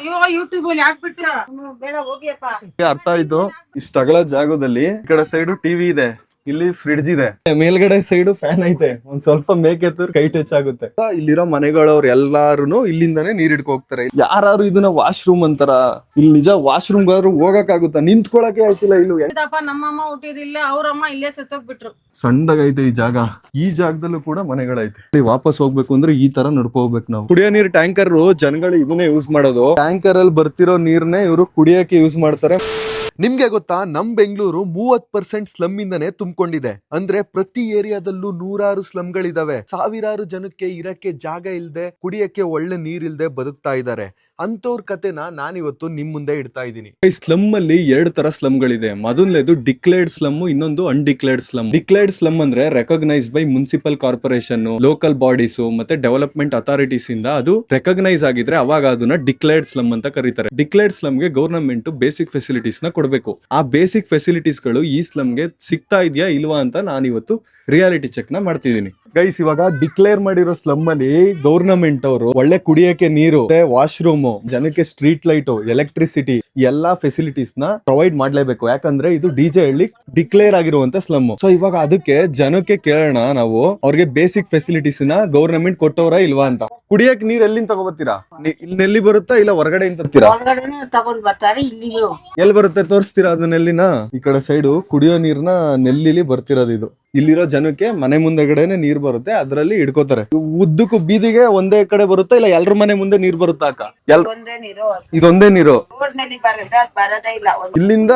ಅಯ್ಯೋ ಯೂಟ್ಯೂಬ್ ಅಲ್ಲಿ ಯಾಕೆ ಬಿಡ್ತೀರಾ ಬೇಡ ಹೋಗಿಯಪ್ಪ. ಅರ್ಥ ಆಯ್ತು. ಇಷ್ಟ ಅಗಲ ಜಾಗದಲ್ಲಿ ಈ ಕಡೆ ಸೈಡ್ ಟಿವಿ ಇದೆ, ಇಲ್ಲಿ ಫ್ರಿಡ್ಜ್ ಇದೆ, ಮೇಲ್ಗಡೆ ಸೈಡ್ ಫ್ಯಾನ್ ಐತೆ, ಒಂದ್ ಸ್ವಲ್ಪ ಮೇಕೆತ್ತರ್ ಕೈ ಟಚ್ ಆಗುತ್ತೆ. ಇಲ್ಲಿರೋ ಮನೆಗಳವ್ರು ಎಲ್ಲಾರು ಇಲ್ಲಿಂದಾನೇ ನೀರ್ ಹಿಡ್ಕೊ ಹೋಗ್ತಾರೆ. ಯಾರು ಇದನ್ನ ವಾಶ್ರೂಮ್ ಅಂತಾರ? ಇಲ್ಲಿ ನಿಜ ವಾಶ್ರೂಮ್ ಗಾದ್ರು ಹೋಗಕ್ ಆಗುತ್ತಾ? ನಿಂತ್ಕೊಳಕ್ಕೆ ಆಯ್ತಿಲ್ಲ. ಇಲ್ಲಿ ನಮ್ಮಮ್ಮ ಹುಟ್ಟಿದಿಲ್ಲ, ಅವ್ರಮ್ಮ ಇಲ್ಲೇ ಸತ್ತೋಗ್ಬಿಟ್ರು. ಸಣ್ಣದಾಗೈತೆ ಈ ಜಾಗ. ಈ ಜಾಗದಲ್ಲೂ ಕೂಡ ಮನೆಗಳೈತೆ. ವಾಪಸ್ ಹೋಗ್ಬೇಕು ಅಂದ್ರೆ ಈ ತರ ನಡ್ಕೊ ಹೋಗ್ಬೇಕು ನಾವು. ಕುಡಿಯೋ ನೀರ್ ಟ್ಯಾಂಕರ್ ಜನಗಳು ಇದನ್ನೇ ಯೂಸ್ ಮಾಡೋದು. ಟ್ಯಾಂಕರ್ ಅಲ್ಲಿ ಬರ್ತಿರೋ ನೀರ್ನೇ ಇವರು ಕುಡಿಯಕ್ಕೆ ಯೂಸ್ ಮಾಡ್ತಾರೆ. ನಿಮ್ಗೆ ಗೊತ್ತಾ, ನಮ್ ಬೆಂಗಳೂರು 30% ಸ್ಲಮ್ ಇಂದನೇ ತುಂಬಿಕೊಂಡಿದೆ. ಅಂದ್ರೆ ಪ್ರತಿ ಏರಿಯಾದಲ್ಲೂ 100 ಸ್ಲಮ್ಗಳಿದಾವೆ. ಸಾವಿರಾರು ಜನಕ್ಕೆ ಇರಕ್ಕೆ ಜಾಗ ಇಲ್ದೆ, ಕುಡಿಯಕ್ಕೆ ಒಳ್ಳೆ ನೀರ್ ಇಲ್ದೆ ಬದುಕ್ತಾ ಇದ್ದಾರೆ. ಅಂತವ್ರ ಕತೆನ ನಾನಿವತ್ತು ನಿಮ್ ಮುಂದೆ ಇಡ್ತಾ ಇದ್ದೀನಿ. ಈ ಸ್ಲಮ್ ಅಲ್ಲಿ 2 ತರ ಸ್ಲಮ್ ಗಳಿದೆ. ಮೊದಲನೇದು ಡಿಕ್ಲೇರ್ಡ್ ಸ್ಲಮ್, ಇನ್ನೊಂದು ಅನ್ಡಿಕ್ಲೇರ್ಡ್ ಸ್ಲಮ್. ಡಿಕ್ಲೇರ್ಡ್ ಸ್ಲಮ್ ಅಂದ್ರೆ recognise by municipal corporation, local bodies ಮತ್ತೆ ಡೆವಲಪ್ಮೆಂಟ್ ಅಥಾರಿಟೀಸ್ ಇಂದ ಅದು ರೆಕಗ್ನೈಸ್ ಆಗಿದ್ರೆ ಅವಾಗ ಅದನ್ನ ಡಿಕ್ಲೇರ್ಡ್ ಸ್ಲಮ್ ಅಂತ ಕರೀತಾರೆ. ಡಿಕ್ಲೇರ್ಡ್ ಸ್ಲಮ್ ಗೆ ಗವರ್ನಮೆಂಟ್ ಬೇಸಿಕ್ ಫೆಸಿಲಿಟೀಸ್ ನ ಕೊಡ್ಬೇಕು. ಆ ಬೇಸಿಕ್ ಫೆಸಿಲಿಟೀಸ್ ಗಳು ಈ ಸ್ಲಮ್ ಗೆ ಸಿಗ್ತಾ ಇದೆಯಾ ಇಲ್ವಾ ಅಂತ ನಾನಿವತ್ತು ರಿಯಾಲಿಟಿ ಚೆಕ್ ನ ಮಾಡ್ತಿದ್ದೀನಿ. ಗೈಸ್, ಇವಾಗ ಡಿಕ್ಲೇರ್ ಮಾಡಿರೋ ಸ್ಲಮ್ ಅಲ್ಲಿ ಗವರ್ನಮೆಂಟ್ ಅವರು ಒಳ್ಳೆ ಕುಡಿಯಕ್ಕೆ ನೀರು, ವಾಶ್ರೂಮ್, ಜನಕ್ಕೆ ಸ್ಟ್ರೀಟ್ ಲೈಟ್, ಎಲೆಕ್ಟ್ರಿಸಿಟಿ ಎಲ್ಲಾ ಫೆಸಿಲಿಟೀಸ್ ನ ಪ್ರೊವೈಡ್ ಮಾಡ್ಲೇಬೇಕು. ಯಾಕಂದ್ರೆ ಇದು ಡಿಜೆ ಹಳ್ಳಿ ಡಿಕ್ಲೇರ್ ಆಗಿರುವಂತ ಸ್ಲಮ್. ಸೊ ಇವಾಗ ಅದಕ್ಕೆ ಜನಕ್ಕೆ ಕೇಳೋಣ ನಾವು, ಅವ್ರಿಗೆ ಬೇಸಿಕ್ ಫೆಸಿಲಿಟೀಸ್ ನ ಗವರ್ನಮೆಂಟ್ ಕೊಟ್ಟವ್ರ ಇಲ್ವಾ ಅಂತ. ಕುಡಿಯಕ್ ನೀರ್ ಎಲ್ಲಿಂದ ತಗೋಬತ್ತೀರಾ? ಇಲ್ಲಿ ನೆಲ್ಲಿ ಬರುತ್ತಾ ಇಲ್ಲ ಹೊರಗಡೆ ತರ್ತೀರಾ? ತಗೊಂಡ್ ಬರ್ತಾರೆ. ಇಲ್ಲಿಗೂ ಎಲ್ಲಿ ಬರುತ್ತೆ ತೋರಿಸ್ತೀರಾ ಅದು ನೆಲ್ಲಿನ? ಈ ಕಡೆ ಸೈಡು ಕುಡಿಯೋ ನೀರ್ನ ನೆಲ್ಲಿಲಿ ಬರ್ತಿರೋದು. ಇದು ಇಲ್ಲಿರೋ ಜನಕ್ಕೆ ಮನೆ ಮುಂದೆಗಡೆನೆ ನೀರ್ ಬರುತ್ತೆ, ಅದ್ರಲ್ಲಿ ಹಿಡ್ಕೋತಾರೆ. ಉದ್ದಕ್ಕೂ ಬೀದಿಗೆ ಒಂದೇ ಕಡೆ ಬರುತ್ತಾ ಇಲ್ಲ ಎಲ್ರ ಮನೆ ಮುಂದೆ ನೀರ್ ಬರುತ್ತಾ ಅಕ್ಕ? ಇದೊಂದೇ ನೀರು ಇಲ್ಲಿಂದ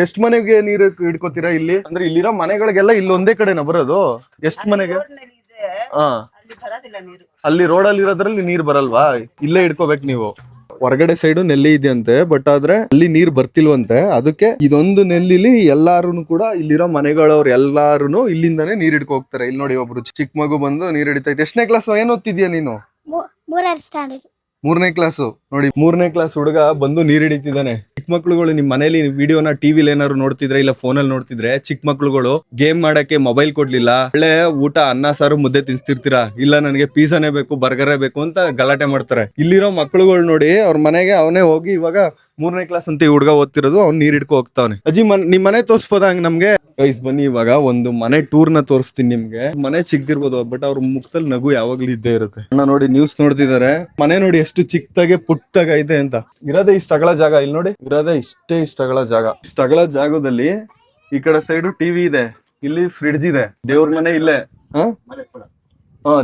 ಎಷ್ಟ್ ಮನೆಗೆ ನೀರು ಹಿಡ್ಕೋತೀರಾ ಇಲ್ಲಿ? ಅಂದ್ರೆ ಇಲ್ಲಿರೋ ಮನೆಗಳಿಗೆಲ್ಲ ಇಲ್ಲಿ ಒಂದೇ ಕಡೆನ ಬರೋದು? ಎಷ್ಟ್ ಮನೆಗೆ? ಅಲ್ಲಿ ರೋಡಲ್ಲಿ ಇರೋದ್ರಲ್ಲಿ ನೀರ್ ಬರಲ್ವಾ? ಇಲ್ಲೇ ಹಿಡ್ಕೋಬೇಕು ನೀವು. ಹೊರಗಡೆ ಸೈಡು ನೆಲ್ಲಿ ಇದೆಯಂತೆ, ಬಟ್ ಆದ್ರೆ ಅಲ್ಲಿ ನೀರ್ ಬರ್ತಿಲ್ವಂತೆ. ಅದಕ್ಕೆ ಇದೊಂದು ನೆಲ್ಲಿಲಿ ಎಲ್ಲಾರು ಕೂಡ ಇಲ್ಲಿರೋ ಮನೆಗಳವ್ರು ಎಲ್ಲಾರು ಇಲ್ಲಿಂದಾನೇ ನೀರ್ ಹಿಡ್ಕೊ ಹೋಗ್ತಾರೆ. ಇಲ್ಲಿ ನೋಡಿ, ಒಬ್ರು ಚಿಕ್ಕ ಮಗು ಬಂದು ನೀರ್ ಹಿಡಿತೈತೆ. ಎಷ್ಟನೇ ಕ್ಲಾಸ್? ಏನ್ ಓದ್ತಿದ್ಯಾ ನೀನು? 3ನೇ ಕ್ಲಾಸು. ನೋಡಿ, 3ನೇ ಕ್ಲಾಸ್ ಹುಡುಗ ಬಂದು ನೀರ್ ಹಿಡಿತಿದ್ದಾನೆ. ಚಿಕ್ಕ ಮಕ್ಳುಗಳು ನಿಮ್ ಮನೇಲಿ ವಿಡಿಯೋನ ಟಿವಿಲಿ ಏನಾದ್ರು ನೋಡ್ತಿದ್ರೆ ಇಲ್ಲ ಫೋನಲ್ಲಿ ನೋಡ್ತಿದ್ರೆ, ಚಿಕ್ಕ ಮಕ್ಳುಗಳು ಗೇಮ್ ಮಾಡಕ್ಕೆ ಮೊಬೈಲ್ ಕೊಡ್ಲಿಲ್ಲ, ಒಳ್ಳೆ ಊಟ ಅನ್ನ ಸಾರು ಮುದ್ದೆ ತಿನ್ಸ್ತಿರ್ತೀರಾ, ಇಲ್ಲ ನನಗೆ ಪಿಜ್ಜಾನೇ ಬೇಕು ಬರ್ಗರೇ ಬೇಕು ಅಂತ ಗಲಾಟೆ ಮಾಡ್ತಾರೆ. ಇಲ್ಲಿರೋ ಮಕ್ಳುಗಳು ನೋಡಿ, ಅವ್ರ ಮನೆಗೆ ಅವನೇ ಹೋಗಿ ಇವಾಗ 3ನೇ ಕ್ಲಾಸ್ ಅಂತ ಈ ಹುಡುಗ ಓದ್ತಿರೋದು, ಅವ್ನು ನೀರ್ ಹಿಡ್ಕೊ ಹೋಗ್ತಾವನೆ. ಅಜ್ಜಿ ನಿಮ್ ಮನೆ ತೋರ್ಸ್ಬೋದ ಹಂಗ ನಮ್ಗೆ? ಗೈಸ್ ಬನ್ನಿ, ಇವಾಗ ಒಂದು ಮನೆ ಟೂರ್ ನ ತೋರಿಸ್ತೀನಿ ನಿಮ್ಗೆ. ಮನೆ ಚಿಕ್ಕದಿರ್ಬೋದು, ಬಟ್ ಅವ್ರ ಮುಖದಲ್ಲಿ ನಗು ಯಾವಾಗ್ಲೂ ಇದ್ದೇ ಇರುತ್ತೆ. ಅಣ್ಣ ನೋಡಿ ನ್ಯೂಸ್ ನೋಡ್ತಿದ್ದಾರೆ. ಮನೆ ನೋಡಿ ಎಷ್ಟು ಚಿಕ್ಕದಾಗೆ ಪುಟ್ಟದಾಗ ಐತೆ ಅಂತ. ಇರೋದೇ ಇಷ್ಟ ಅಗಲ ಜಾಗ. ಇಲ್ಲಿ ನೋಡಿ, ಇರೋದೇ ಇಷ್ಟ ಅಗಲ ಜಾಗ. ಇಷ್ಟ ಅಗಲ ಜಾಗದಲ್ಲಿ ಈ ಕಡೆ ಸೈಡ್ ಟಿವಿ ಇದೆ, ಇಲ್ಲಿ ಫ್ರಿಡ್ಜ್ ಇದೆ, ದೇವ್ರ ಮನೆ ಇಲ್ಲೇ.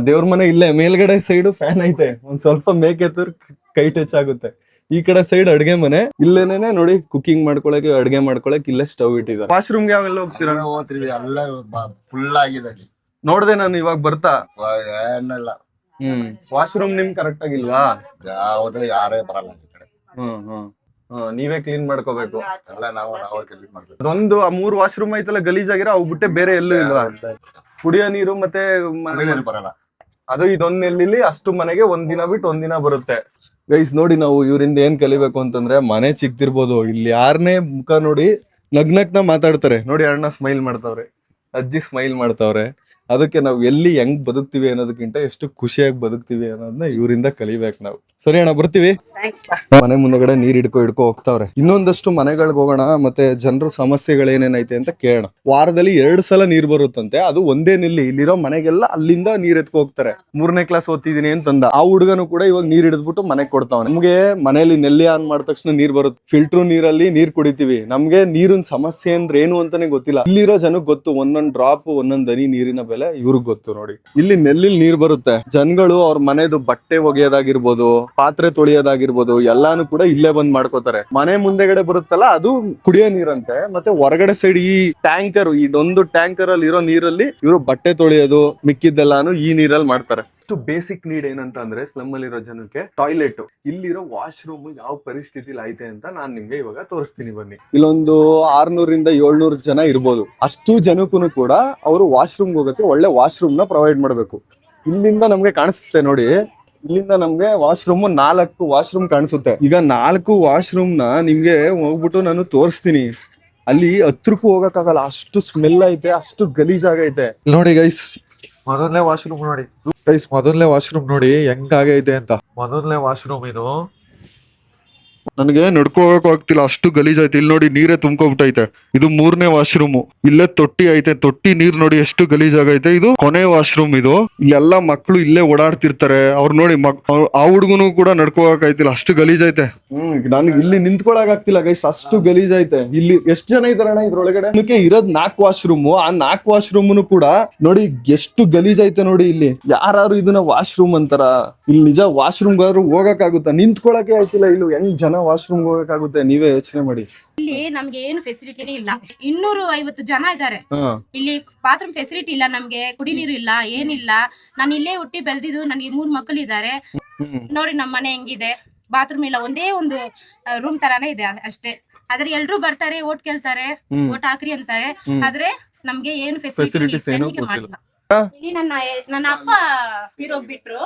ದೇವ್ರ ಮನೆ ಇಲ್ಲೇ, ಮೇಲ್ಗಡೆ ಸೈಡ್ ಫ್ಯಾನ್ ಐತೆ, ಒಂದ್ ಸ್ವಲ್ಪ ಮೇಕೆತ್ತರ್ ಕೈ ಟಚ್ ಆಗುತ್ತೆ. ಈ ಕಡೆ ಸೈಡ್ ಅಡ್ಗೆ ಮನೆ, ಇಲ್ಲೇನೆ ನೋಡಿ ಕುಕಿಂಗ್ ಮಾಡ್ಕೊಳಕ್ಕೆ, ಅಡ್ಗೆ ಮಾಡ್ಕೊಳಕ್ ಇಲ್ಲೇ ಸ್ಟವ್ ಇಟ್ಟಿದ್ದಾರೆ. ವಾಶ್ರೂಮ್ಗೆ ಯಾವೆಲ್ಲ ಹೋಗ್ತೀರಾ? ಎಲ್ಲ ಫುಲ್ ಆಗಿದೆ. ನೋಡ್ದೆ ನಾನು ಇವಾಗ ಬರ್ತಾ. ವಾಶ್ರೂಮ್ ನಿಮ್ ಕರೆಕ್ಟ್ ಆಗಿಲ್ವಾ? ಯಾವ್ದು ಯಾರೇ ಬರಲ್ಲ ಈ ಕಡೆ. ನೀವೇ ಕ್ಲೀನ್ ಮಾಡ್ಕೋಬೇಕು. ಎಲ್ಲ ನಾವು ಕ್ಲೀನ್ ಮಾಡ್ಬೇಕು. ಅದೊಂದು 3 ವಾಶ್ರೂಮ್ ಐತಲ್ಲ ಗಲೀಜಾಗಿರೋ, ಅವು ಬಿಟ್ಟೆ ಬೇರೆ ಎಲ್ಲೂ ಇಲ್ವಾ? ಕುಡಿಯೋ ನೀರು ಮತ್ತೆ ಬರಲ್ಲ. ಅದು ಇದೊಂದ್ ನೆಲ್ಲಿಲಿ ಅಷ್ಟು ಮನೆಗೆ ಒಂದಿನ ಬಿಟ್ಟು ಒಂದಿನ ಬರುತ್ತೆ. ಗೈಸ್ ನೋಡಿ, ನಾವು ಇವರಿಂದ ಏನ್ ಕಲಿಬೇಕು ಅಂತಂದ್ರೆ, ಮನೆ ಚಿಕ್ತಿರ್ಬೋದು, ಇಲ್ಲಿ ಯಾರನ್ನೇ ಮುಖ ನೋಡಿ ನಗ್ನಗ್ನ ಮಾತಾಡ್ತಾರೆ. ನೋಡಿ, ಅಣ್ಣ ಸ್ಮೈಲ್ ಮಾಡ್ತಾವ್ರೆ, ಅಜ್ಜಿ ಸ್ಮೈಲ್ ಮಾಡ್ತಾವ್ರೆ. ಅದಕ್ಕೆ ನಾವು ಎಲ್ಲಿ ಹೆಂಗ್ ಬದುಕ್ತಿವಿ ಅನ್ನೋದಕ್ಕಿಂತ ಎಷ್ಟು ಖುಷಿಯಾಗಿ ಬದುಕ್ತಿವಿ ಅನ್ನೋದನ್ನ ಇವರಿಂದ ಕಲಿಬೇಕು ನಾವು. ಸರಿ ಅಣ್ಣ, ಬರ್ತೀವಿ. ಮನೆ ಮುಂದಗಡೆ ನೀರ್ ಹಿಡ್ಕೊ ಹೋಗ್ತಾವ್ರೆ. ಇನ್ನೊಂದಷ್ಟು ಮನೆಗಳಿಗೆ ಹೋಗೋಣ, ಮತ್ತೆ ಜನರ ಸಮಸ್ಯೆಗಳೇನೇನೈತೆ ಅಂತ ಕೇಳೋಣ. ವಾರದಲ್ಲಿ 2 ಸಲ ನೀರ್ ಬರುತ್ತಂತೆ, ಅದು ಒಂದೇ ನೆಲ್ಲಿ. ಇಲ್ಲಿರೋ ಮನೆಗೆಲ್ಲ ಅಲ್ಲಿಂದ ನೀರ್ ಎತ್ಕೊ ಹೋಗ್ತಾರೆ. 3ನೇ ಕ್ಲಾಸ್ ಓದ್ತಿದೀನಿ ಅಂತಂದ ಆ ಹುಡುಗನು ಕೂಡ ಇವಾಗ ನೀರ್ ಹಿಡಿದ್ಬಿಟ್ಟು ಮನೆಗೆ ಕೊಡ್ತಾವ. ನಮ್ಗೆ ಮನೇಲಿ ನೆಲ್ಲಿ ಆನ್ ಮಾಡಿದ ತಕ್ಷಣ ನೀರ್ ಬರುತ್ತೆ, ಫಿಲ್ಟರ್ ನೀರಲ್ಲಿ ನೀರ್ ಕುಡಿತೀವಿ. ನಮ್ಗೆ ನೀರಿನ ಸಮಸ್ಯೆ ಅಂದ್ರೆ ಏನು ಅಂತಾನೆ ಗೊತ್ತಿಲ್ಲ. ಇಲ್ಲಿರೋ ಜನಕ್ಕೆ ಗೊತ್ತು, ಒಂದೊಂದ್ ಡ್ರಾಪ್ ಒಂದೊಂದ್ ಹನಿ ನೀರಿನ ಬೆಲೆ ಇವ್ರಿಗೆ ಗೊತ್ತು. ನೋಡಿ, ಇಲ್ಲಿ ನೆಲ್ಲಿಲ್ ನೀರ್ ಬರುತ್ತೆ. ಜನಗಳು ಅವ್ರ ಮನೆದು ಬಟ್ಟೆ ಒಗೆಯೋದಾಗಿರ್ಬೋದು, ಪಾತ್ರೆ ತೊಳೆಯೋದಾಗಿರ್ಬೋದು, ಎಲ್ಲಾನು ಕೂಡ ಇಲ್ಲೇ ಬಂದ್ ಮಾಡ್ಕೋತಾರೆ. ಮನೆ ಮುಂದೆಗಡೆ ಬರುತ್ತಲ್ಲ, ಅದು ಕುಡಿಯೋ ನೀರಂತೆ. ಮತ್ತೆ ಹೊರಗಡೆ ಸೈಡ್ ಈ ಟ್ಯಾಂಕರ್, ಇದೊಂದು ಟ್ಯಾಂಕರ್ ಅಲ್ಲಿ ಇರೋ ನೀರಲ್ಲಿ ಇವರು ಬಟ್ಟೆ ತೊಳೆಯೋದು, ಮಿಕ್ಕಿದ್ದೆಲ್ಲಾನು ಈ ನೀರಲ್ಲಿ ಮಾಡ್ತಾರೆ. ಬೇಸಿಕ್ ನೀಡ್ ಏನಂತ ಅಂದ್ರೆ, ಸ್ಲಮ್ ಅಲ್ಲಿರೋ ಜನಕ್ಕೆ ಟಾಯ್ಲೆಟ್, ಇಲ್ಲಿರೋ ವಾಶ್ರೂಮ್ ಯಾವ ಪರಿಸ್ಥಿತಿಲಿ ಐತೆ ಅಂತ ನಾನ್ ನಿಮ್ಗೆ ಇವಾಗ ತೋರಿಸ್ತೀನಿ. ಬನ್ನಿ, ಇಲ್ಲೊಂದು 600 - 700 ಜನ ಇರ್ಬೋದು. ಅಷ್ಟು ಜನಕ್ಕೂ ಕೂಡ ಅವರು ವಾಶ್ರೂಮ್ ಹೋಗಕ್ಕೆ ಒಳ್ಳೆ ವಾಶ್ರೂಮ್ ನ ಪ್ರೊವೈಡ್ ಮಾಡ್ಬೇಕು. ಇಲ್ಲಿಂದ ನಮ್ಗೆ ಕಾಣಿಸುತ್ತೆ ನೋಡಿ, ಇಲ್ಲಿಂದ ನಮ್ಗೆ ವಾಶ್ರೂಮ್ 4 ವಾಶ್ರೂಮ್ ಕಾಣಿಸುತ್ತೆ. ಈಗ 4 ವಾಶ್ರೂಮ್ ನ ನಿಮ್ಗೆ ಹೋಗ್ಬಿಟ್ಟು ನಾನು ತೋರಿಸ್ತೀನಿ. ಅಲ್ಲಿ ಹತ್ರಕ್ಕೂ ಹೋಗಕ್ಕಾಗಲ್ಲ, ಅಷ್ಟು ಸ್ಮೆಲ್ ಐತೆ, ಅಷ್ಟು ಗಲೀಜಾಗೈತೆ. ನೋಡಿ ಗೈಸ್, ಮೊದಲನೇ ವಾಶ್ರೂಮ್ ನೋಡಿ ಗೈಸ್, ಮೊದಲನೇ ವಾಶ್ರೂಮ್ ನೋಡಿ ಹೆಂಗಾಗೈತೆ ಅಂತ. ಮೊದಲನೇ ವಾಶ್ರೂಮ್ ಇದು. ನನಗೆ ನಡ್ಕೋ ಹೋಗಕ್ ಆಗ್ತಿಲ್ಲ, ಅಷ್ಟು ಗಲೀಜ್ ಐತೆ. ಇಲ್ಲಿ ನೋಡಿ ನೀರೇ ತುಂಬ್ಕೊಬಿಟ್ಟೈತೆ. ಇದು 3ನೇ ವಾಶ್ರೂಮ್. ಇಲ್ಲೇ ತೊಟ್ಟಿ ಐತೆ, ತೊಟ್ಟಿ ನೀರ್ ನೋಡಿ ಎಷ್ಟು ಗಲೀಜ್ ಆಗೈತೆ. ಇದು ಕೊನೆ ವಾಶ್ರೂಮ್. ಇದು ಇಲ್ಲೆಲ್ಲಾ ಮಕ್ಳು ಇಲ್ಲೇ ಓಡಾಡ್ತಿರ್ತಾರೆ. ಅವ್ರು ನೋಡಿ ಆ ಹುಡುಗನು ಕೂಡ ನಡ್ಕೋ ಹೋಗಕ್ ಆಯ್ತಿಲ್ಲ, ಅಷ್ಟು ಗಲೀಜ್ ಐತೆ. ನನ್ಗೆ ಇಲ್ಲಿ ನಿಂತ್ಕೊಳಕ್ ಆಗ್ತಿಲ್ಲ ಗೈಸ್, ಅಷ್ಟು ಗಲೀಜ್ ಐತೆ. ಇಲ್ಲಿ ಎಷ್ಟು ಜನ ಇದಾರಣ್ಣ ಇದ್ರೊಳಗಡೆ? ಇರೋದ್ 4 ವಾಶ್ರೂಮ್. ಆ 4 ವಾಶ್ರೂಮ್ ಕೂಡ ನೋಡಿ ಎಷ್ಟು ಗಲೀಜ್ ಐತೆ ನೋಡಿ. ಇಲ್ಲಿ ಯಾರು ಇದನ್ನ ವಾಶ್ರೂಮ್ ಅಂತಾರ? ಇಲ್ಲಿ ನಿಜ ವಾಶ್ರೂಮ್ ಗಾದ್ರು ಹೋಗಕ್ ಆಗುತ್ತಾ? ನಿಂತ್ಕೊಳಕ್ಕೆ ಆಯ್ತಿಲ್ಲ. ಇಲ್ಲಿ ಹೆಂಗ್ ಜನ ವಾಶ್ರೂಮ್ ಹೋಗಕ್ಕಾಗುತ್ತೆ? ನೀವೇ ಯೋಚನೆ ಮಾಡಿ. ಇಲ್ಲಿ ನಮ್ಗೆ ಏನು ಫೆಸಿಲಿಟಿನೇ ಇಲ್ಲ. 250 ಜನ ಇದ್ದಾರೆ. ಇಲ್ಲಿ ಬಾತ್ರೂಮ್ ಫೆಸಿಲಿಟಿ ಇಲ್ಲ, ನಮ್ಗೆ ಕುಡಿ ನೀರು ಇಲ್ಲ, ಏನಿಲ್ಲ. ನಾನು ಇಲ್ಲೇ ಹುಟ್ಟಿ ಬೆಳೆದಿದ್ದು, ನನಗೆ 3 ಮಕ್ಕಳು ಇದ್ದಾರೆ. ನೋಡಿ ನಮ್ಮ ಮನೆ ಹೆಂಗಿದೆ, ಬಾತ್ರೂಮ್ ಇಲ್ಲ, ಒಂದೇ ಒಂದು ರೂಮ್ ತರಾನೇ ಇದೆ ಅಷ್ಟೇ. ಆದ್ರೆ ಎಲ್ರು ಬರ್ತಾರೆ, ಓಟ್ ಕೇಳ್ತಾರೆ, ಓಟ್ ಹಾಕ್ರಿ ಅಂತಾರೆ. ಆದ್ರೆ ನಮ್ಗೆ ಏನು ಫೆಸಿಲಿಟೀಸ್ ಮಾಡಿಲ್ಲ. ಇಲ್ಲಿ ನನ್ನ ಅಪ್ಪ ತೀರೋಗ್ಬಿಟ್ರು.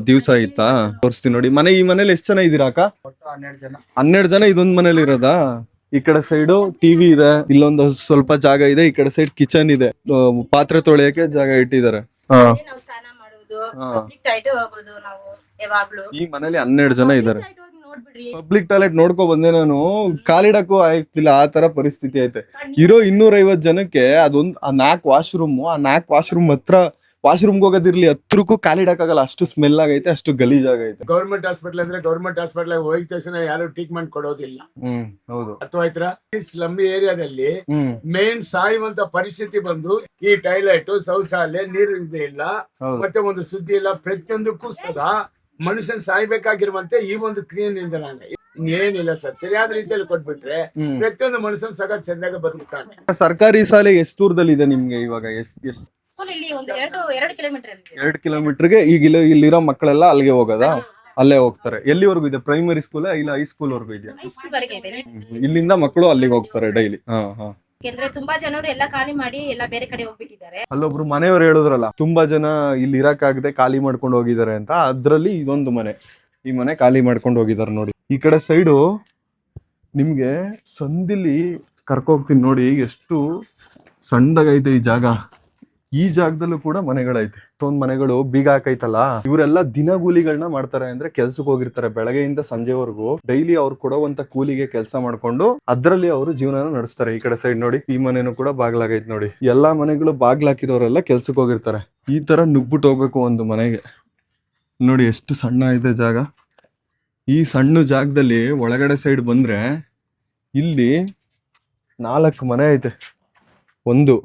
ದಿವ್ಸ ಆಯ್ತಾ? ತೋರಿಸ್ತೀನಿ ನೋಡಿ ಮನೆ. ಈ ಮನೇಲಿ ಎಷ್ಟು ಜನ ಇದೀರಾ ಅಕ್ಕ? 12 ಜನ ಇದೊಂದ್ ಮನೇಲಿ ಇರೋದಾ? ಈ ಕಡೆ ಸೈಡ್ ಟಿವಿ ಇದೆ, ಇಲ್ಲೊಂದು ಸ್ವಲ್ಪ ಜಾಗ ಇದೆ. ಈ ಕಡೆ ಸೈಡ್ ಕಿಚನ್ ಇದೆ, ಪಾತ್ರೆ ತೊಳೆಯಕ್ಕೆ ಜಾಗ ಇಟ್ಟಿದ್ದಾರೆ. ನಾವು ಸ್ನಾನ ಮಾಡೋದು, ಪಬ್ಲಿಕ್ ಟಾಯ್ಲೆಟ್ ಹೋಗೋದು ನಾವು ಯಾವಾಗ್ಲೂ. ಈ ಮನೇಲಿ 12 ಜನ ಇದ್ದಾರೆ. ನೋಡ್ಬಿಡ್ರಿ, ಪಬ್ಲಿಕ್ ಟಾಯ್ಲೆಟ್ ನೋಡ್ಕೊ ಬಂದೆ ನಾನು, ಕಾಲಿಡಕ್ಕೂ ಆಗ್ತಿಲ್ಲ, ಆ ತರ ಪರಿಸ್ಥಿತಿ ಐತೆ. ಇರೋ 250 ಜನಕ್ಕೆ ಅದೊಂದ್ 4 ವಾಶ್ರೂಮ್. ಆ 4 ವಾಶ್ರೂಮ್ ಹತ್ರ ವಾಶ್ರೂಮ್ಗೆ ಹೋಗೋದಿರ್ಲಿ, ಹತ್ರಕ್ಕೂ ಕಾಲಿಡಕ್ಕಾಗಲ್ಲ, ಅಷ್ಟು ಸ್ಮೆಲ್ ಆಗೈತೆ, ಅಷ್ಟು ಗಲೀಜ್ ಆಗೈತೆ. ಗೌರ್ಮೆಂಟ್ ಹಾಸ್ಪಿಟಲ್ ಅಂದ್ರೆ ಗೌರ್ಮೆಂಟ್ ಹಾಸ್ಪಿಟಲ್ ಹೋಗಿದ ತಕ್ಷಣ ಯಾರು ಟ್ರೀಟ್ಮೆಂಟ್ ಕೊಡೋದಿಲ್ಲ. ಹೌದು. ಅಥವಾ ಈ ಸ್ಲಮ್ ಏರಿಯಾದಲ್ಲಿ ಮೇನ್ ಸಾಯುವಂತ ಪರಿಸ್ಥಿತಿ ಬಂದು ಈ ಟಾಯ್ಲೆಟ್, ಶೌಚಾಲಯ, ನೀರು ಇಲ್ಲ, ಮತ್ತೆ ಒಂದು ಸುದ್ದಿ ಇಲ್ಲ. ಪ್ರತಿಯೊಂದಕ್ಕೂ ಸದಾ ಮನುಷ್ಯನ್ ಸಾಯ್ಬೇಕಾಗಿರುವಂತೆ ಈ ಒಂದು ಕ್ರಿಯೆ ನಿಂದನೆ ಏನಿಲ್ಲ ಸರ್. ಸರಿಯಾದ ರೀತಿಯಲ್ಲಿ ಕೊಟ್ಬಿಟ್ರೆ ಪ್ರತಿಯೊಂದು ಮನುಷ್ಯನ್ ಸದಾ ಚೆಂದಾಗ ಬದುಕ್ತಾನೆ. ಸರ್ಕಾರಿ ಶಾಲೆ ಎಷ್ಟು ದೂರದಲ್ಲಿ ಇದೆ ನಿಮ್ಗೆ ಇವಾಗ? ಎಷ್ಟು ಸ್ಕೂಲ್ ಇಲ್ಲಿ ಒಂದು 2 ಕಿಲೋಮೀಟರ್ ಇದೆ. 2 ಕಿಲೋಮೀಟರ್ಗೆ ಈಗ ಇಲ್ಲಿರೋ ಮಕ್ಕಳೆಲ್ಲ ಅಲ್ಲಿಗೆ ಹೋಗೋದಾ? ಅಲ್ಲೇ ಹೋಗ್ತಾರೆ. ಎಲ್ಲಿವರೆಗೂ ಇದೆ? ಪ್ರೈಮರಿ ಸ್ಕೂಲ್ ಇಲ್ಲ ಹೈಸ್ಕೂಲ್ ವರ್ಗೂ ಇದೆಯಾ? ಹೈಸ್ಕೂಲ್ ವರೆಗೆ ಇದೆ. ಇಲ್ಲಿಂದ ಮಕ್ಕಳು ಅಲ್ಲಿಗೆ ಹೋಗ್ತಾರೆ ಡೈಲಿ. ಯಾಕಂದ್ರೆ ತುಂಬಾ ಜನರು ಎಲ್ಲ ಖಾಲಿ ಮಾಡಿ ಎಲ್ಲ ಬೇರೆ ಕಡೆ ಹೋಗ್ಬಿಟ್ಟಿದ್ದಾರೆ. ಅಲ್ಲೊಬ್ರು ಮನೆಯವರು ಹೇಳಿದ್ರಲ್ಲ, ತುಂಬಾ ಜನ ಇಲ್ಲಿ ಇರಕ್ಕಾಗದೆ ಖಾಲಿ ಮಾಡ್ಕೊಂಡು ಹೋಗಿದ್ದಾರೆ ಅಂತ. ಅದ್ರಲ್ಲಿ ಇದೊಂದು ಮನೆ, ಈ ಮನೆ ಖಾಲಿ ಮಾಡ್ಕೊಂಡು ಹೋಗಿದ್ದಾರೆ ನೋಡಿ. ಈ ಕಡೆ ಸೈಡು ನಿಮ್ಗೆ ಸಂದಿಲಿ ಕರ್ಕೋಗ್ತೀನಿ ನೋಡಿ, ಎಷ್ಟು ಸಣ್ಣದಾಗೈತೆ ಈ ಜಾಗ. ಈ ಜಾಗದಲ್ಲೂ ಕೂಡ ಮನೆಗಳೈತೆ. ಒಂದ್ ಮನೆಗಳು ಬೀಗ ಹಾಕೈತಲ್ಲ, ಇವರೆಲ್ಲ ದಿನಗೂಲಿಗಳನ್ನ ಮಾಡ್ತಾರೆ. ಅಂದ್ರೆ ಕೆಲ್ಸಕ್ಕೆ ಹೋಗಿರ್ತಾರೆ ಬೆಳಗ್ಗೆಯಿಂದ ಸಂಜೆವರೆಗೂ. ಡೈಲಿ ಅವ್ರು ಕೊಡುವಂತ ಕೂಲಿಗೆ ಕೆಲಸ ಮಾಡ್ಕೊಂಡು ಅದ್ರಲ್ಲಿ ಅವರು ಜೀವನ ನಡೆಸ್ತಾರೆ. ಈ ಕಡೆ ಸೈಡ್ ನೋಡಿ, ಈ ಮನೆನೂ ಕೂಡ ಬಾಗ್ಲಾಗೈತೆ ನೋಡಿ. ಎಲ್ಲಾ ಮನೆಗಳು ಬಾಗ್ಲಾಕಿರೋರೆಲ್ಲ ಕೆಲ್ಸಕ್ಕೆ ಹೋಗಿರ್ತಾರೆ. ಈ ತರ ನುಗ್ಬಿಟ್ಟು ಹೋಗ್ಬೇಕು ಒಂದು ಮನೆಗೆ. ನೋಡಿ ಎಷ್ಟು ಸಣ್ಣ ಇದೆ ಜಾಗ. ಈ ಸಣ್ಣ ಜಾಗದಲ್ಲಿ ಒಳಗಡೆ ಸೈಡ್ ಬಂದ್ರೆ ಇಲ್ಲಿ 4 ಮನೆ ಐತೆ. 1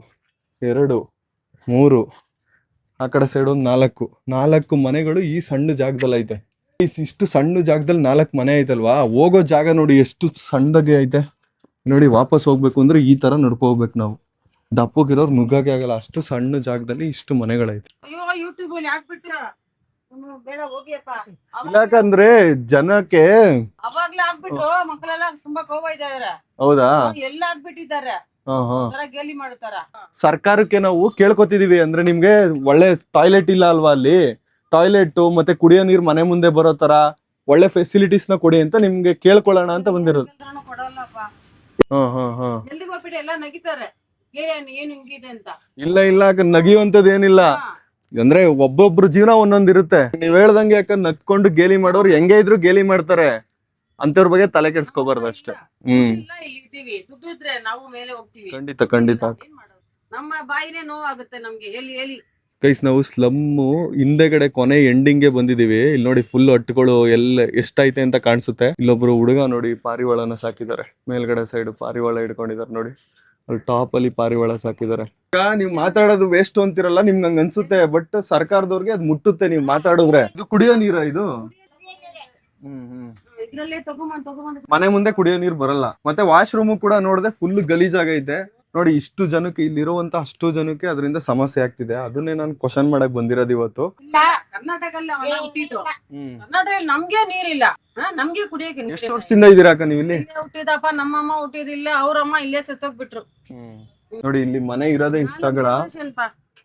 2 3, ಆ ಕಡೆ ಸೈಡ್ ಒಂದು 4 ಮನೆಗಳು ಈ ಸಣ್ಣ ಜಾಗದಲ್ಲಿ ಐತೆ. ಇಷ್ಟು ಸಣ್ಣ ಜಾಗದಲ್ಲಿ 4 ಮನೆ ಐತಲ್ವಾ? ಹೋಗೋ ಜಾಗ ನೋಡಿ ಎಷ್ಟು ಸಣ್ಣದಾಗೆ ಐತೆ ನೋಡಿ. ವಾಪಸ್ ಹೋಗ್ಬೇಕು ಅಂದ್ರೆ ಈ ತರ ನಡ್ಕೊ ಹೋಗ್ಬೇಕು ನಾವು. ದಪ್ಪಗಿರೋರು ನುಗ್ಗಕ್ಕೆ ಆಗಲ್ಲ, ಅಷ್ಟು ಸಣ್ಣ ಜಾಗದಲ್ಲಿ ಇಷ್ಟು ಮನೆಗಳೈತೆ. ಅಯ್ಯೋ ಯೂಟ್ಯೂಬ್ ಅಲ್ಲಿ ಹಾಕ್ಬಿಟ್ರ, ಬೇಡ ಹೋಗಿಯಪ್ಪ. ಯಾಕಂದ್ರೆ ಜನಕ್ಕೆ ಅವಾಗ್ಲೇ ಹಾಕ್ಬಿಟ್ಟು ಮಕ್ಕಳೆಲ್ಲ ತುಂಬಾ ಕೋಪ ಇದ್ದಾರೆ. ಹೌದಾ? ಎಲ್ಲ ಹಾಕ್ಬಿಟ್ಟಿದ್ದಾರೆ, ಗೇಲಿ ಮಾಡ್ತಾರ. ಸರ್ಕಾರಕ್ಕೆ ನಾವು ಕೇಳ್ಕೊತಿದೀವಿ, ಅಂದ್ರೆ ನಿಮ್ಗೆ ಒಳ್ಳೆ ಟಾಯ್ಲೆಟ್ ಇಲ್ಲ ಅಲ್ವಾ? ಅಲ್ಲಿ ಟಾಯ್ಲೆಟ್ ಮತ್ತೆ ಕುಡಿಯೋ ನೀರ್ ಮನೆ ಮುಂದೆ ಬರೋ ತರ ಒಳ್ಳೆ ಫೆಸಿಲಿಟೀಸ್ ನ ಕೊಡಿ ಅಂತ ನಿಮ್ಗೆ ಕೇಳ್ಕೊಳ್ಳೋಣ ಅಂತ ಬಂದಿರೋದು. ಕೊಡಲ್ಲಪ್ಪ. ಎಲ್ಲಿಗೆ ಹೋಗ್ಬಿಟ್ಟು ಎಲ್ಲ ನಗಿತಾರೆ, ಏನು ಹಿಂಗಿದೆ ಅಂತ. ಇಲ್ಲ ನಗಿಯುವಂತದ್ ಏನಿಲ್ಲ. ಅಂದ್ರೆ ಒಬ್ಬೊಬ್ರು ಜೀವನ ಒಂದೊಂದಿರುತ್ತೆ. ನೀವ್ ಹೇಳ್ದಂಗೆ ಯಾಕಂದ್ರೆ ನಕ್ಕೊಂಡು ಗೇಲಿ ಮಾಡೋರು ಹೆಂಗೆ ಇದ್ರು ಗೇಲಿ ಮಾಡ್ತಾರೆ. ಅಂತವ್ರ ಬಗ್ಗೆ ತಲೆ ಕೆಡ್ಸ್ಕೋಬಾರ್ದು ಅಷ್ಟೇ. ದುಡ್ಡು ಇದ್ರೆ ನಾವು ಮೇಲೆ ಹೋಗ್ತೀವಿ. ಖಂಡಿತ ನಮ್ಮ ಬಾಯಿನೇ ನೋವಾಗುತ್ತೆ ನಮ್ಗೆ. ಎಲ್ಲಿ ಗೈಸ್, ನಾವು ಸ್ಲಮ್ ಹಿಂದೆಗಡೆ ಕೊನೆ ಎಂಡಿಂಗ್ಗೆ ಬಂದಿದೀವಿ. ಇಲ್ಲಿ ನೋಡಿ ಫುಲ್ ಹಟ್ಗಳು ಎಷ್ಟೈತೆ ಅಂತ ಕಾಣಿಸುತ್ತೆ. ಇಲ್ಲೊಬ್ರು ಹುಡುಗ ನೋಡಿ ಪಾರಿವಾಳನ ಸಾಕಿದ್ದಾರೆ. ಮೇಲ್ಗಡೆ ಸೈಡ್ ಪಾರಿವಾಳ ಹಿಡ್ಕೊಂಡಿದ್ದಾರೆ ನೋಡಿ. ಅಲ್ಲಿ ಟಾಪ್ ಅಲ್ಲಿ ಪಾರಿವಾಳ ಸಾಕಿದ್ದಾರೆ. ನೀವ್ ಮಾತಾಡೋದು ವೇಸ್ಟ್ ಅಂತಿರಲ್ಲ, ನಿಮ್ಗೆ ಹಂಗ ಅನ್ಸುತ್ತೆ. ಬಟ್ ಸರ್ಕಾರದವ್ರಿಗೆ ಅದ್ ಮುಟ್ಟುತ್ತೆ ನೀವ್ ಮಾತಾಡಿದ್ರೆ. ಇದು ಕುಡಿಯೋ ನೀರ ಇದು? ಮನೆ ಮುಂದೆ ಕುಡಿಯೋ ನೀರ್ ಬರಲ್ಲ. ಮತ್ತೆ ವಾಶ್ರೂಮ್ ಕೂಡ ನೋಡಿದ್ರೆ ಫುಲ್ ಗಲೀಜ್ ಆಗೈತೆ ನೋಡಿ. ಇಷ್ಟು ಜನಕ್ಕೆ, ಇಲ್ಲಿರುವಂತ ಅಷ್ಟು ಜನಕ್ಕೆ ಅದರಿಂದ ಸಮಸ್ಯೆ ಆಗ್ತಿದೆ. ಅದನ್ನೇ ನಾನು ಕ್ವಶನ್ ಮಾಡಕ್ ಬಂದಿರೋದು ಇವತ್ತು. ಕರ್ನಾಟಕದಲ್ಲಿ ನಮ್ಗೆ ನೀರಿಲ್ಲ, ನಮ್ಗೆ ಕುಡಿಯಕ್ಕೆ. ಎಷ್ಟು ವರ್ಷದಿಂದ ಇದೀರಾ ಅಕ್ಕ ನೀವು ಇಲ್ಲಿ? ಹುಟ್ಟಿದಪ್ಪ, ನಮ್ಮಮ್ಮ ಹುಟ್ಟಿದಿಲ್ಲ, ಅವ್ರಮ್ಮ ಇಲ್ಲೇ ಸತ್ತೋಗ್ಬಿಟ್ರು. ನೋಡಿ ಇಲ್ಲಿ ಮನೆ ಇರೋದೇ ಇಷ್ಟ ಅಗಳ.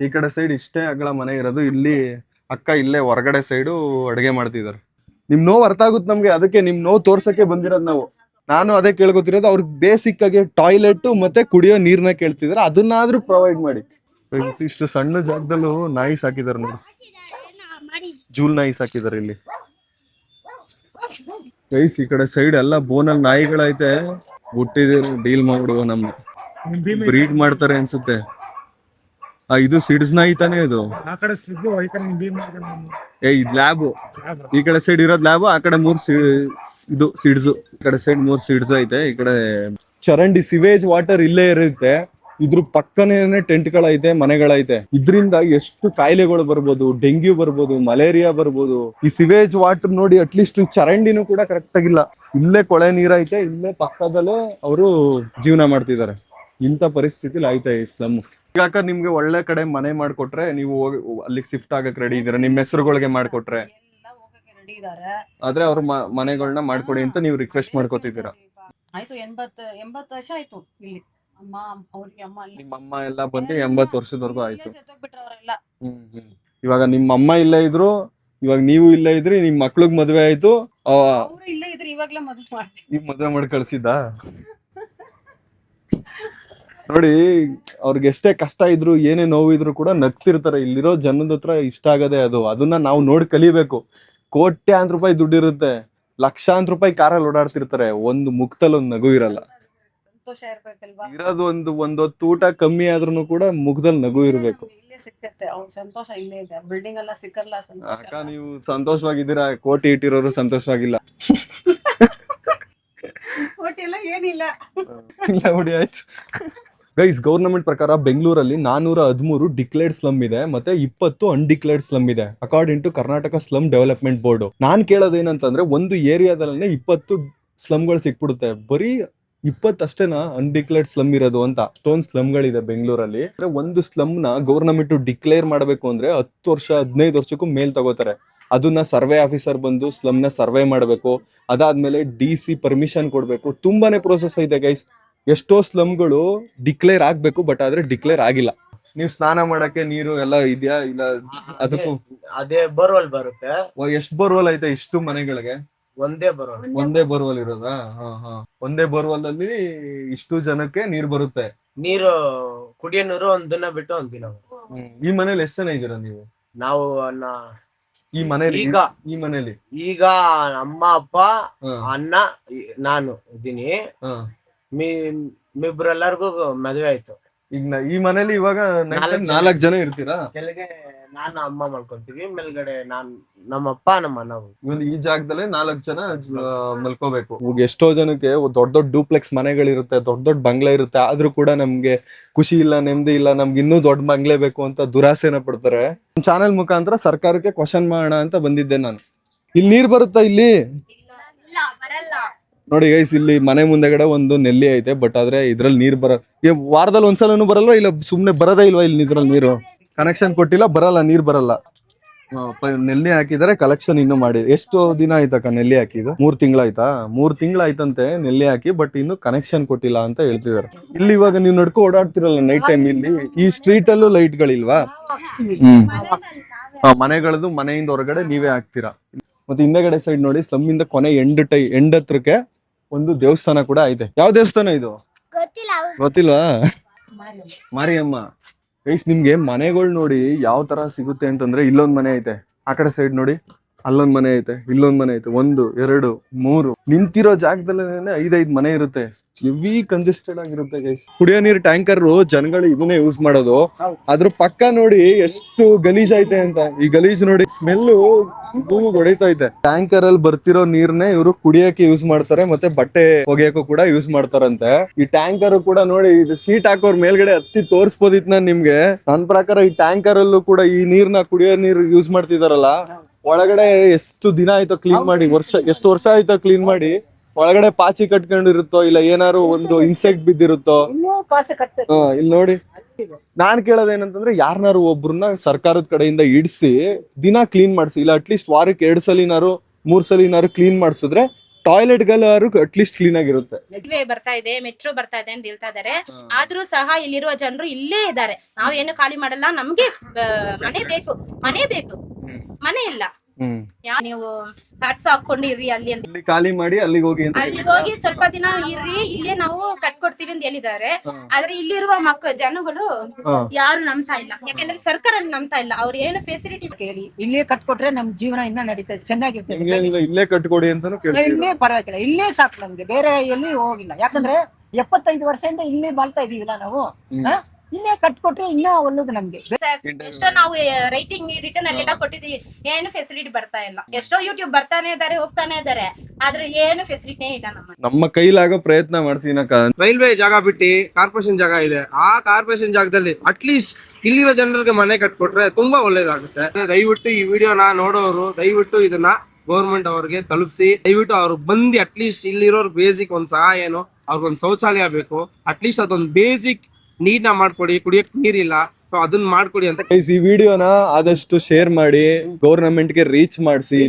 ಈ ಕಡೆ ಸೈಡ್ ಇಷ್ಟೇ ಅಗಳ ಮನೆ ಇರೋದು. ಇಲ್ಲಿ ಅಕ್ಕ ಇಲ್ಲೇ ಹೊರಗಡೆ ಸೈಡು ಅಡುಗೆ ಮಾಡ್ತಿದ್ದಾರೆ. ನಿಮ್ ನೋವು ಅರ್ಥ ಆಗುತ್ತೆ ನಮ್ಗೆ, ಅದಕ್ಕೆ ನಿಮ್ ನೋವು ತೋರ್ಸಕ್ಕೆ ಬಂದಿರೋದು ನಾವು. ನಾನು ಅದೇ ಕೇಳ್ಕೊತಿರೋದು, ಅವ್ರಿಗೆ ಬೇಸಿಕ್ ಆಗಿ ಟಾಯ್ಲೆಟ್ ಮತ್ತೆ ಕುಡಿಯೋ ನೀರ್ನ ಕೇಳ್ತಿದಾರೆ, ಅದನ್ನಾದ್ರೂ ಪ್ರೊವೈಡ್ ಮಾಡಿ. ಇಷ್ಟು ಸಣ್ಣ ಜಾಗದಲ್ಲೂ ನಾಯಿ ಸಾಕಿದಾರೆ ನೋಡಿ, ಜೂಲ್ ನಾಯಿ ಸಾಕಿದಾರೆ ಇಲ್ಲಿ. ಗೈಸ್ ಈ ಕಡೆ ಸೈಡ್ ಎಲ್ಲ ಬೋನಲ್ಲಿ ನಾಯಿಗಳೈತೆ. ಹುಟ್ಟಿದ್ರು ಡೀಲ್ ಮಾಡ್ಬಿಡುವ ನಮ್ಮ ಬ್ರೀಡ್ ಮಾಡ್ತಾರೆ ಅನ್ಸುತ್ತೆ. ಇದು ಸಿಡ್ಸ್ ನಾಯಿ ತಾನೇ ಇದು. ಇದ್ ಲ್ಯಾಬ್. ಈ ಕಡೆ ಸೈಡ್ ಇರೋದ್ ಲ್ಯಾಬ್, ಆ ಕಡೆ 3 ಇದು ಸಿಡ್ಸ್. ಈ ಕಡೆ ಸೈಡ್ 3 ಸಿಡ್ಸ್ ಐತೆ. ಈ ಕಡೆ ಚರಂಡಿ ಸಿವೇಜ್ ವಾಟರ್ ಇಲ್ಲೇ ಇರುತ್ತೆ. ಇದ್ರ ಪಕ್ಕನೇನೆ ಟೆಂಟ್ಗಳೈತೆ, ಮನೆಗಳೈತೆ. ಇದ್ರಿಂದ ಎಷ್ಟು ಕಾಯಿಲೆಗಳು ಬರ್ಬೋದು, ಡೆಂಗ್ಯೂ ಬರ್ಬೋದು, ಮಲೇರಿಯಾ ಬರ್ಬೋದು. ಈ ಸಿವೇಜ್ ವಾಟರ್ ನೋಡಿ, ಅಟ್ಲೀಸ್ಟ್ ಚರಂಡಿನೂ ಕೂಡ ಕರೆಕ್ಟ್ ಆಗಿಲ್ಲ. ಇಲ್ಲೇ ಕೊಳೆ ನೀರೈತೆ, ಇಲ್ಲೇ ಪಕ್ಕದಲ್ಲೇ ಅವರು ಜೀವನ ಮಾಡ್ತಿದ್ದಾರೆ. ಇಂಥ ಪರಿಸ್ಥಿತಿಲಿ ಐತೆ ಈ ಸ್ಲಮ್. ಈಗ ನಿಮ್ಗೆ ಒಳ್ಳೆ ಕಡೆ ಮನೆ ಮಾಡ್ಕೊಟ್ರೆ ನೀವು ಅಲ್ಲಿಗೆ ಶಿಫ್ಟ್ ಆಗಕ್ ರೆಡಿ ಇದೀರ, ನಿಮ್ ಹೆಸರುಗಳಿಗೆ ಮಾಡ್ಕೊಟ್ರೆ. ಎಲ್ಲ ಹೋಗಕ್ಕೆ ರೆಡಿ ಇದಾರೆ. ಆದ್ರೆ ಅವ್ರ ಮನೆಗಳನ್ನ ಮಾಡ್ಕೊಡಿ ಅಂತ ನೀವು ರಿಕ್ವೆಸ್ಟ್ ಮಾಡ್ಕೊತಿದ್ದೀರಾ. ಆಯ್ತು 80 ವರ್ಷ ಆಯ್ತು ಇಲ್ಲಿ. ಅಮ್ಮ ಅವ್ರಿಗೆ ಅಮ್ಮ ಅಲ್ಲಿ ನಿಮ್ಮ ಅಮ್ಮ ಎಲ್ಲ ಬಂದು 80 ವರ್ಷದವರೆಗೂ ಆಯ್ತು. ಸತ್ತೋಗ್ಬಿಟ್ರು ಅವರೆಲ್ಲ. ಇವಾಗ ನಿಮ್ಮ ಅಮ್ಮ ಇಲ್ಲೇ ಇದ್ರು, ಇವಾಗ ನೀವು ಇಲ್ಲೇ ಇದ್ರಿ, ನಿಮ್ ಮಕ್ಳಿಗೆ ಮದ್ವೆ ಆಯ್ತು, ಅವರು ಇಲ್ಲೇ ಇದ್ರು, ಇವಾಗ್ಲೇ ಮದುವೆ ಮಾಡ್ತೀವಿ. ಈಗ ಮದ್ವೆ ಮಾಡಿ ಕಳ್ಸಿದ್ದ. ನೋಡಿ, ಅವ್ರಿಗೆ ಎಷ್ಟೇ ಕಷ್ಟ ಇದ್ರು, ಏನೇ ನೋವಿದ್ರು ಕೂಡ ನಗ್ತಿರ್ತಾರೆ. ಇಲ್ಲಿರೋ ಜನದ ಹತ್ರ ಇಷ್ಟ ಆಗದೆ ಅದು. ಅದನ್ನ ನಾವು ನೋಡಿ ಕಲಿಬೇಕು. ಕೋಟ್ಯಾಂತರ ರೂಪಾಯಿ ದುಡ್ಡಿರುತ್ತೆ, ಲಕ್ಷಾಂತರ ರೂಪಾಯಿ ಕಾರಲ್ಲಿ ಓಡಾಡ್ತಿರ್ತಾರೆ, ಒಂದು ಮುಖದಲ್ಲಿ ಒಂದು ನಗು ಇರಲ್ಲ. ಸಂತೋಷ ಇರ್ಬೇಕಲ್ವಾ. ಇರೋದು ಒಂದೊತ್ತು ಊಟ ಕಮ್ಮಿ ಆದ್ರೂ ಕೂಡ ಮುಖದಲ್ಲಿ ನಗು ಇರ್ಬೇಕು. ಇಲ್ಲೇ ಸಿಕ್ಕತ್ತೆ ಅವ್ರ ಸಂತೋಷ, ಇಲ್ಲೇ ಇದೆ. ಬಿಲ್ಡಿಂಗ್ ಎಲ್ಲ ಸಿಕ್ಕಲ್ಲ ಸಂತೋಷ. ಅಕ್ಕ ನೀವು ಸಂತೋಷವಾಗಿದ್ದೀರಾ, ಕೋಟಿ ಇಟ್ಟಿರೋರು ಸಂತೋಷವಾಗಿಲ್ಲ. ಒಟ್ಟು ಎಲ್ಲ ಏನಿಲ್ಲ. ಇಲ್ಲ ಬಿಡಿ, ಆಯ್ತು. ಗೈಸ್, ಗೌರ್ಮೆಂಟ್ ಪ್ರಕಾರ ಬೆಂಗಳೂರಲ್ಲಿ 413 ಡಿಕ್ಲೇರ್ಡ್ ಸ್ಲಮ್ ಇದೆ, ಮತ್ತೆ 20 ಅನ್ಡಿಕ್ಲೇರ್ಡ್ ಸ್ಲಮ್ ಇದೆ, according to Karnataka Slum Development Board. ನಾನ್ ಕೇಳೋದೇನಂತಂದ್ರೆ, ಒಂದು ಏರಿಯಾದಲ್ಲೇ 20 ಸ್ಲಮ್ಗಳು ಸಿಕ್ಬಿಡುತ್ತೆ. ಬರೀ 20 ಅಷ್ಟೇನಾ ಅನ್ಡಿಕ್ಲೇರ್ಡ್ ಸ್ಲಮ್ ಇರೋದು ಅಂತ. ಅಷ್ಟೊಂದು ಸ್ಲಮ್ಗಳಿದೆ ಬೆಂಗಳೂರಲ್ಲಿ. ಒಂದು ಸ್ಲಮ್ ನ ಗೌರ್ಮೆಂಟ್ ಡಿಕ್ಲೇರ್ ಮಾಡಬೇಕು ಅಂದ್ರೆ 10 ವರ್ಷ 15 ವರ್ಷಕ್ಕೂ ಮೇಲ್ ತಗೋತಾರೆ. ಅದನ್ನ ಸರ್ವೆ ಆಫೀಸರ್ ಬಂದು ಸ್ಲಮ್ ನ ಸರ್ವೆ ಮಾಡಬೇಕು. ಅದಾದ್ಮೇಲೆ DC ಪರ್ಮಿಷನ್ ಕೊಡ್ಬೇಕು. ತುಂಬಾನೇ ಪ್ರೋಸೆಸ್ ಐತೆ ಗೈಸ್. ಎಷ್ಟೋ ಸ್ಲಮ್ಗಳು ಡಿಕ್ಲೇರ್ ಆಗ್ಬೇಕು, ಬಟ್ ಆದ್ರೆ ಡಿಕ್ಲೇರ್ ಆಗಿಲ್ಲ. ನೀವು ಸ್ನಾನ ಮಾಡಕ್ಕೆ ನೀರು ಎಲ್ಲ ಇದೆಯಾ? ಇಲ್ಲ ಅದಕ್ಕೂ ಅದೇ ಬೋರ್ವೆಲ್ ಬರುತ್ತೆ. ಎಷ್ಟು ಬೋರ್ವೆಲ್ ಐತೆ ಇಷ್ಟು ಮನೆಗಳಿಗೆ? ಒಂದೇ ಬೋರ್ವೆಲ್. ಒಂದೇ ಬೋರ್ವೆಲ್ ಇರೋದಾ? ಒಂದೇ ಬೋರ್ವೆಲ್ ಅಲ್ಲಿ ಇಷ್ಟು ಜನಕ್ಕೆ ನೀರ್ ಬರುತ್ತೆ. ನೀರು ಕುಡಿಯೋ ನೀರು ಒಂದಿನ ಬಿಟ್ಟು ಒಂದಿನ. ಈ ಮನೇಲಿ ಎಷ್ಟು ಜನ ಇದ್ದೀರಾ ನೀವು? ನಾವು ಈ ಮನೇಲಿ ಈಗ ಅಮ್ಮ ಅಪ್ಪ ಅಣ್ಣ ನಾನು ಇದ್ದೀನಿ. ಇಬ್ರೆಲ್ಲರಿಗೂ ಮದ್ವೆ ಆಯ್ತು. ಈಗ ಈ ಮನೇಲಿ ಇವಾಗ 4 ಜನ ಇರ್ತೀರಾ? ಕೆಳಗೆ ನಾನು ಅಮ್ಮ ಮಾಡ್ಕೊಂತೀವಿ, ಮೇಲ್ಗಡೆ ನಮ್ಮಪ್ಪ ನಮ್ಮ ಅಣ್ಣ. ಈ ಜಾಗದಲ್ಲೇ 4 ಜನ ಮಲ್ಕೋಬೇಕು. ಎಷ್ಟೋ ಜನಕ್ಕೆ ದೊಡ್ಡ ದೊಡ್ಡ ಡೂಪ್ಲೆಕ್ಸ್ ಮನೆಗಳಿರುತ್ತೆ, ದೊಡ್ಡ ದೊಡ್ಡ ಬಂಗ್ಲೆ ಇರುತ್ತೆ, ಆದ್ರೂ ಕೂಡ ನಮ್ಗೆ ಖುಷಿ ಇಲ್ಲ, ನೆಮ್ಮದಿ ಇಲ್ಲ, ನಮ್ಗೆ ಇನ್ನೂ ದೊಡ್ಡ ಬಂಗ್ಲೆ ಬೇಕು ಅಂತ ದುರಾಸೆನ ಪಡ್ತಾರೆ. ಚಾನೆಲ್ ಮುಖಾಂತರ ಸರ್ಕಾರಕ್ಕೆ ಕ್ವಶನ್ ಮಾಡೋಣ ಅಂತ ಬಂದಿದ್ದೆ ನಾನು. ಇಲ್ಲಿ ನೀರ್ ಬರುತ್ತಾ? ಇಲ್ಲಿ ನೋಡಿ ಗೈಸ್, ಇಲ್ಲಿ ಮನೆ ಮುಂದೆಗಡೆ ಒಂದು ನೆಲ್ಲಿ ಐತೆ, ಬಟ್ ಆದ್ರೆ ಇದ್ರಲ್ಲಿ ನೀರ್ ವಾರದಲ್ಲಿ ಒಂದ್ಸಲನು ಬರಲ್ವಾ? ಇಲ್ಲ ಸುಮ್ನೆ ಬರದೇ ಇಲ್ವಾ ಇಲ್ಲಿ ಇದ್ರಲ್ಲಿ ನೀರು? ಕನೆಕ್ಷನ್ ಕೊಟ್ಟಿಲ್ಲ, ಬರಲ್ಲ, ನೀರ್ ಬರಲ್ಲ. ನೆಲ್ಲಿ ಹಾಕಿದಾರೆ, ಕಲೆಕ್ಷನ್ ಇನ್ನು ಮಾಡಿ. ಎಷ್ಟು ದಿನ ಆಯ್ತಕ್ಕ ನೆಲ್ಲಿ ಹಾಕಿದ್ದು? 3 ತಿಂಗಳಾಯ್ತಾ? 3 ತಿಂಗಳಾಯ್ತಂತೆ ನೆಲ್ಲಿ ಹಾಕಿ, ಬಟ್ ಇನ್ನು ಕನೆಕ್ಷನ್ ಕೊಟ್ಟಿಲ್ಲ ಅಂತ ಹೇಳ್ತಿದಾರೆ. ಇಲ್ಲಿ ಇವಾಗ ನೀವು ನಡ್ಕೊ ಓಡಾಡ್ತಿರಲ್ಲ ನೈಟ್ ಟೈಮ್, ಇಲ್ಲಿ ಈ ಸ್ಟ್ರೀಟ್ ಅಲ್ಲೂ ಲೈಟ್ ಗಳಿಲ್ವಾ? ಮನೆಗಳದ್ದು ಮನೆಯಿಂದ ಹೊರಗಡೆ ನೀವೇ ಹಾಕ್ತೀರಾ. ಮತ್ತೆ ಹಿಂದೆಗಡೆ ಸೈಡ್ ನೋಡಿ, ಸ್ಲಮ್ ಇಂದ ಕೊನೆ ಎಂಡ್ ಹತ್ರಕ್ಕೆ ಒಂದು ದೇವಸ್ಥಾನ ಕೂಡ ಐತೆ. ಯಾವ ದೇವಸ್ಥಾನ ಇದು? ಗೊತ್ತಿಲ್ವಾ? ಮಾರಿಯಮ್ಮ. ಗೈಸ್, ನಿಮ್ಗೆ ಮನೆಗಳು ನೋಡಿ ಯಾವ ತರ ಸಿಗುತ್ತೆ ಅಂತಂದ್ರೆ, ಇಲ್ಲೊಂದ್ ಮನೆ ಐತೆ, ಆ ಕಡೆ ಸೈಡ್ ನೋಡಿ ಅಲ್ಲೊಂದ್ ಮನೆ ಐತೆ, ಇಲ್ಲೊಂದ್ ಮನೆ ಐತೆ, 1 2 3 ನಿಂತಿರೋ ಜಾಗದಲ್ಲೇ 5 ಮನೆ ಇರುತ್ತೆ. ಹೆವಿ ಕಂಜೆಸ್ಟೆಡ್ ಆಗಿರುತ್ತೆ ಗೈಸ್. ಕುಡಿಯೋ ನೀರು ಟ್ಯಾಂಕರ್ ಜನಗಳು ಇದನ್ನೇ ಯೂಸ್ ಮಾಡೋದು. ಅದ್ರ ಪಕ್ಕ ನೋಡಿ ಎಷ್ಟು ಗಲೀಜ್ ಐತೆ ಅಂತ. ಈ ಗಲೀಜ್ ನೋಡಿ, ಸ್ಮೆಲ್ಲು ಹೊಡಿತೈತೆ. ಟ್ಯಾಂಕರ್ ಅಲ್ಲಿ ಬರ್ತಿರೋ ನೀರ್ನೇ ಇವರು ಕುಡಿಯಕ್ಕೆ ಯೂಸ್ ಮಾಡ್ತಾರೆ, ಮತ್ತೆ ಬಟ್ಟೆ ಒಗೆಯಕ್ಕೂ ಕೂಡ ಯೂಸ್ ಮಾಡ್ತಾರಂತೆ. ಈ ಟ್ಯಾಂಕರ್ ಕೂಡ ನೋಡಿ, ಇದು ಶೀಟ್ ಹಾಕೋರ್ ಮೇಲ್ಗಡೆ ಹತ್ತಿ ತೋರ್ಸ್ಬೋದಿತ್ ನಾನ್ ನಿಮ್ಗೆ. ನನ್ ಪ್ರಕಾರ ಈ ಟ್ಯಾಂಕರ್ ಅಲ್ಲೂ ಕೂಡ ಈ ನೀರ್ನ ಕುಡಿಯೋ ನೀರು ಯೂಸ್ ಮಾಡ್ತಿದಾರಲ್ಲ, ಒಳಗಡೆ ಎಷ್ಟು ದಿನ ಆಯ್ತೋ ಕ್ಲೀನ್ ಮಾಡಿ, ಎಷ್ಟು ವರ್ಷ ಆಯ್ತೋ ಕ್ಲೀನ್ ಮಾಡಿ, ಒಳಗಡೆ ಪಾಚಿ ಕಟ್ಕೊಂಡಿರುತ್ತೋ, ಇಲ್ಲ ಏನಾರು ಒಂದು ಇನ್ಸೆಕ್ಟ್ ಬಿದ್ದಿರುತ್ತೋ. ಇಲ್ಲಿ ನೋಡಿ, ನಾನ್ ಕೇಳೋದೇನಂತಂದ್ರೆ, ಯಾರನ್ನಾರು ಒಬ್ರನ್ನ ಸರ್ಕಾರದ ಕಡೆಯಿಂದ ಇಡ್ಸಿ ದಿನ ಕ್ಲೀನ್ ಮಾಡ್ಸಿ, ಇಲ್ಲ ಅಟ್ಲೀಸ್ಟ್ ವಾರಕ್ಕೆ 2 ಸಲಿನಾರು 3 ಸಲಿನಾರು ಕ್ಲೀನ್ ಮಾಡ್ಸಿದ್ರೆ ಟಾಯ್ಲೆಟ್ ಗಳಾರು ಅಟ್ಲೀಸ್ಟ್ ಕ್ಲೀನ್ ಆಗಿರುತ್ತೆ. ಬರ್ತಾ ಇದೆ, ಮೆಟ್ರೋ ಬರ್ತಾ ಇದೆ ಅಂತ ಹೇಳ್ತಾ ಇದಾರೆ. ಆದ್ರೂ ಸಹ ಇಲ್ಲಿರುವ ಜನರು ಇಲ್ಲೇ ಇದ್ದಾರೆ. ನಾವ್ ಏನು ಖಾಲಿ ಮಾಡಲ್ಲ, ನಮ್ಗೆ ಮನೆ ಬೇಕು, ಮನೆ ಇಲ್ಲ. ನೀವು ಹಟ್ಸ್ ಹಾಕೊಂಡು ಇರಿ ಅಲ್ಲಿ ಅಂತ. ಇಲ್ಲಿ ಖಾಲಿ ಮಾಡಿ ಅಲ್ಲಿಗೆ ಹೋಗಿ ಅಂತ ಅಲ್ಲಿಗೆ ಹೋಗಿ ಸ್ವಲ್ಪ ದಿನ ಇರ್ರಿ, ಇಲ್ಲೇ ನಾವು ಕಟ್ಕೊಡ್ತೀವಿ ಅಂತ ಹೇಳಿದ್ದಾರೆ. ಆದ್ರೆ ಇಲ್ಲಿರುವ ಜನಗಳು ಯಾರು ನಂಬ್ತಾ ಇಲ್ಲ, ಯಾಕಂದ್ರೆ ಸರ್ಕಾರ ನಂಬ್ತಾ ಇಲ್ಲ. ಅವ್ರು ಏನು ಫೆಸಿಲಿಟಿ ಕೇಳಿ ಇಲ್ಲೇ ಕಟ್ಕೊಟ್ರೆ ನಮ್ ಜೀವನ ಇನ್ನ ನಡೀತದೆ, ಚೆನ್ನಾಗಿರ್ತದೆ. ಇಲ್ಲೇ ಕಟ್ಕೊಡಿ ಅಂತಾನು ಕೇಳ್ತೀವಿ. ಇಲ್ಲೇ ಪರವಾಗಿಲ್ಲ, ಇಲ್ಲೇ ಸಾಕು ನಮ್ಗೆ, ಬೇರೆ ಎಲ್ಲಿ ಹೋಗಿಲ್ಲ. ಯಾಕಂದ್ರೆ 75 ವರ್ಷದಿಂದ ಇಲ್ಲೇ ಬಾಳ್ತಾ ಇದೀವಿಲ್ಲ ನಾವು. ಇಲ್ಲೇ ಕಟ್ಕೊಟ್ರೆ ಇನ್ನ ಒಳ್ಳೇದು ನಮ್ಗೆ. ಎಷ್ಟೋ ನಾವು ರೈಟಿಂಗ್ ರಿಟರ್ನ್ ಅಲ್ಲೆಲ್ಲ ಕೊಟ್ಟಿದೀವಿ, ಏನು ಫೆಸಿಲಿಟಿ ಬರ್ತಾ ಇಲ್ಲ. ಎಷ್ಟೋ ಯೂಟ್ಯೂಬ್ ಬರ್ತಾನೆ ಇದಾರೆ, ಹೋಗ್ತಾನೆ ಇದಾರೆ, ಆದ್ರೆ ಏನು ಫೆಸಿಲಿಟಿನೇ ಇಲ್ಲ. ನಮ್ಮ ಕೈಲಾಗೋ ಪ್ರಯತ್ನ ಮಾಡ್ತೀನಿ. ರೈಲ್ವೆ ಜಾಗ ಬಿಟ್ಟು ಕಾರ್ಪೊರೇಷನ್ ಜಾಗ ಇದೆ, ಆ ಕಾರ್ಪೊರೇಷನ್ ಜಾಗದಲ್ಲಿ ಅಟ್ಲೀಸ್ಟ್ ಇಲ್ಲಿರೋ ಜನರಿಗೆ ಮನೆ ಕಟ್ಕೊಟ್ರೆ ತುಂಬಾ ಒಳ್ಳೇದಾಗುತ್ತೆ. ದಯವಿಟ್ಟು ಈ ವಿಡಿಯೋನ ನೋಡೋರು ದಯವಿಟ್ಟು ಇದನ್ನ ಗೌರ್ಮೆಂಟ್ ಅವ್ರಿಗೆ ತಲುಪಿಸಿ. ದಯವಿಟ್ಟು ಅವ್ರು ಬಂದು ಅಟ್ಲೀಸ್ಟ್ ಇಲ್ಲಿರೋರ್ ಬೇಸಿಕ್ ಒಂದ್ ಸಹಾಯನೋ, ಅವ್ರಿಗೊಂದು ಶೌಚಾಲಯ ಬೇಕು, ಅಟ್ಲೀಸ್ಟ್ ಅದೊಂದು ಬೇಸಿಕ್ ನೀರ್ನ ಮಾಡ್ಕೊಡಿ, ಕುಡಿಯಕ್ ನೀರಿಲ್ಲ ಅದನ್ನ ಮಾಡ್ಕೊಡಿ ಅಂತ. ಈ ವಿಡಿಯೋನ ಆದಷ್ಟು ಶೇರ್ ಮಾಡಿ, ಗೌರ್ಮೆಂಟ್ಗೆ ರೀಚ್ ಮಾಡಿಸಿ.